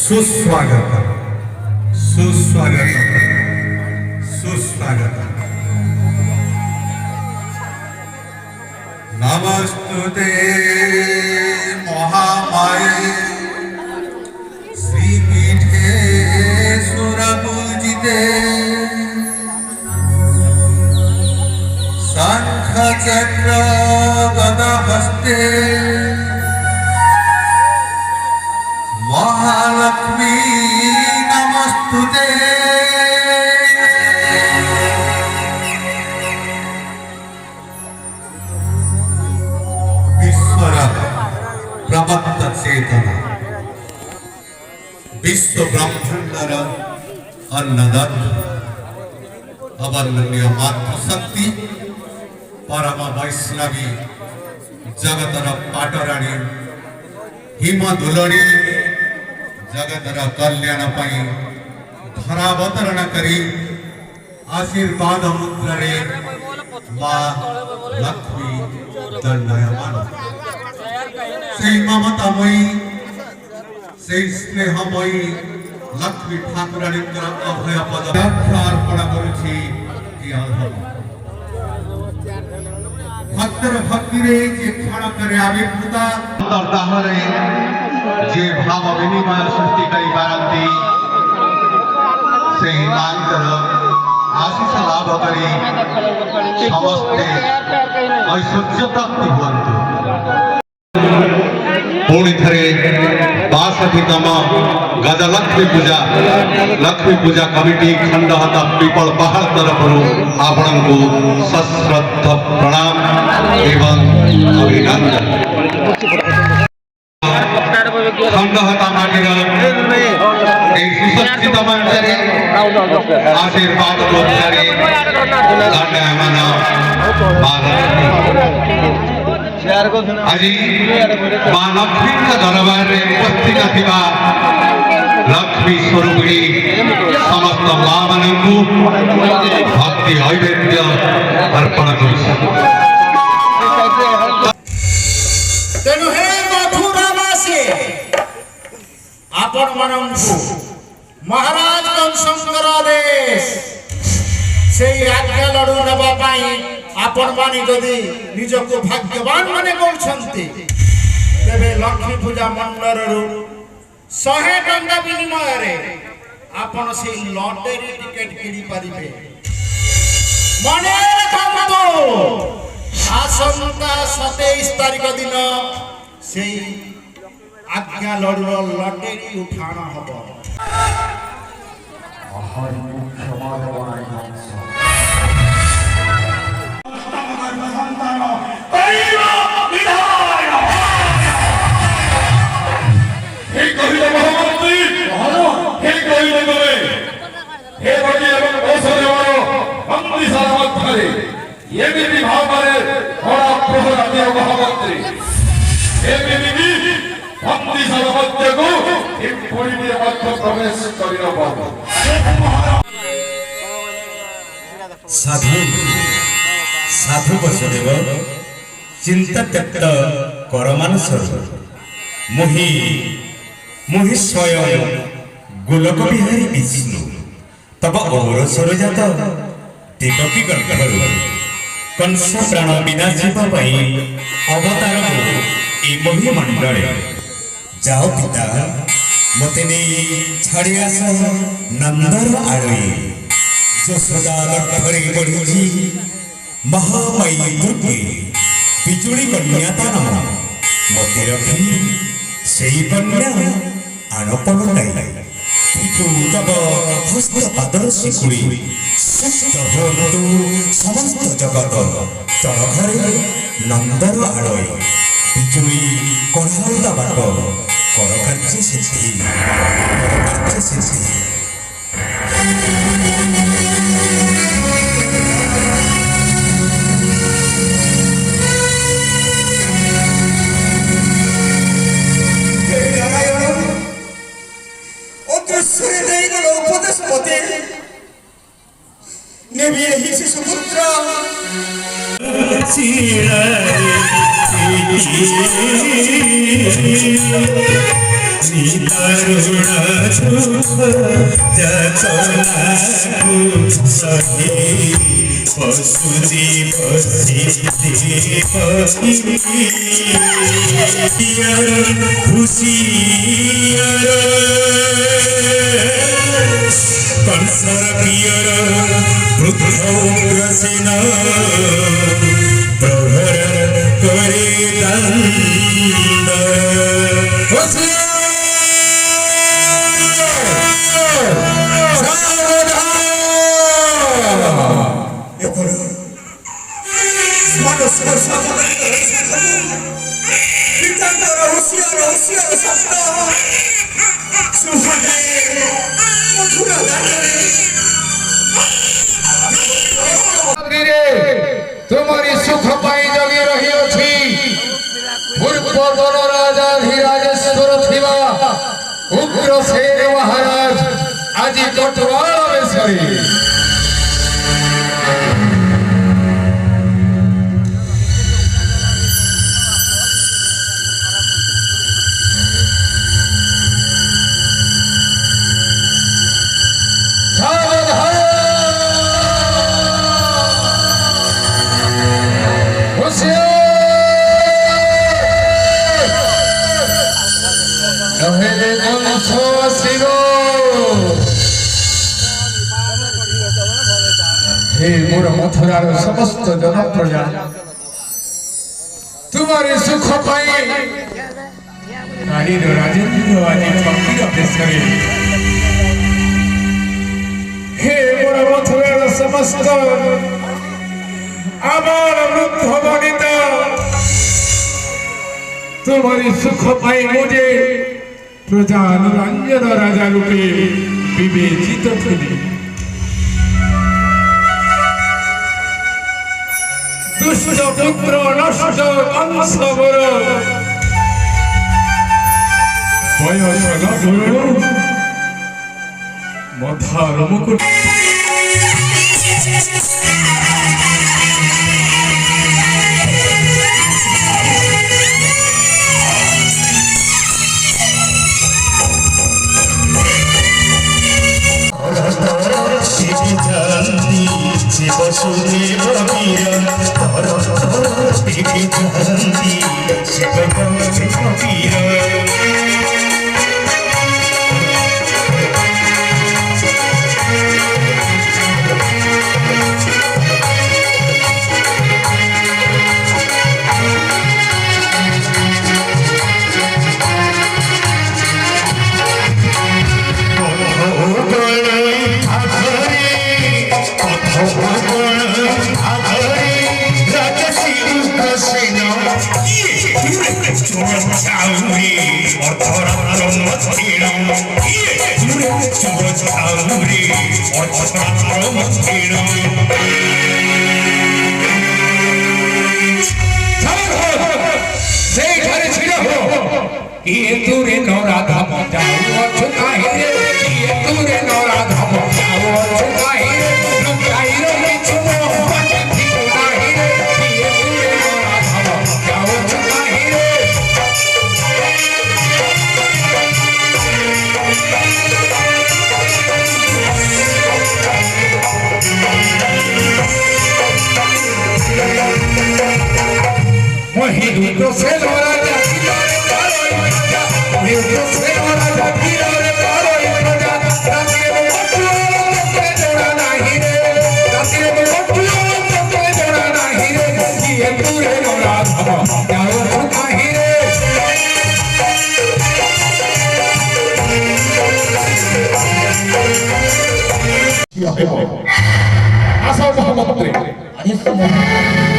सुस्वागत सुस्वागत सुस्वागत। नमस्तुते महामाये श्रीपीठे सुरपूजिते शंखचक्र गदाहस्ते महालक्ष्मी नमस्तुते। विश्वर प्रमत्त चेतना विश्व ब्रह्मांडर अन्नदाता अवर्णनीय मातृशक्ति परम वैष्णवी जगतर पाटराणी हिमदुलड़ी जगतर कल्याण धरावतरण करी आशीर्वाद मुद्रे मां लक्ष्मी दंडयमान से ममतामयी से स्नेहमयी लक्ष्मी ठाकुराणी अभय पद अर्पण करुछि। भक्तर भक्ति रे जे क्षण करे आविर्भूता ताहरे जे भाव विनिमय सृष्टि करी पारंती से मांतर आशीष लाभ करी समस्ते ऐश्वर्य प्राप्ति हुअन्तु। पुणी थरे 62तम गजलक्ष्मी पूजा कमिटी खंडहत पीपल पहाड़ तरफ आपण को सश्रद्ध प्रणाम एवं अभिनंदन। खंडहता माटीर सुसज्जित मंचरे आशीर्वाद बोधरे दंडयमान आज मां लक्ष्मी दरबार में उपस्थित थिबा लक्ष्मी स्वरूपिणी समस्त मां मानू भक्ति ऐवेद्य अर्पण करुछि। तेणु हे मथुरावासी आपण मानू महाराज कंसंकर आदेश से आज्ञा लड़ू नवा आपण मानी जदि निजको भाग्यवान माने बोलछंती तेबे लक्ष्मी पूजा मंडल 100 टंका विनिमय रे आपण से लॉटरी टिकट किनी परिबे। मने रखंतु आसंता 27 तारिख दिन से आज्ञा लड़ू लॉटरी उठाण हबो। साधु साधु बसुदेव चिंता त्यक्त करमानसर मुहि मुहि स्वयं गोलक बिहारी विष्णु तब और सरजात देवकी गर्भरु कंस प्राण विनाश अवतार ए मोहि मंडल जाओ पिता मते नहीं छाड़ी आस नंदर आलोई यशोदा लक्ष्मणी बढ़ी महामाई दुर्गे बिजुली कन्या नाम मते रखी से कन्या आनपन पितु तब हस्त पादर शिकुड़ी सुस्त होतु समस्त जगत तल घरे नंदर आलोई बिजुली कढ़ाउता बाट कर कार्य सिद्धि নিদারুণ সুখ যাতনাকু সহি বসুদি বসি খুশিয়ার কংসর প্রিয়র বৃদ্ধগ্রসেন প্রহর করে দণ্ড तुम्हारी सुख पाई जगी रही अछि पूर्व दल राजाधिराजेश्वर थिबा उग्रसेन महाराज आज कटवाल बेसरी हे मोर मथुरार समस्त जन प्रजा तुम्हारे सुख पाई नारीर राजेंद्र आज भक्तिर बेसरे हे मोर मथुरार समस्त आमार वृद्ध वनिता तुम्हारी सुख पाई मुझे प्रजा अनुरंजन राजा रूपे विवेचित थी दुष्ट पुत्र नष्ट कंसवर बयस नगुरु मथार मुकुट বসুদেব বীর পিঠে জয়ন্তী শিব বীর Asal Muhammad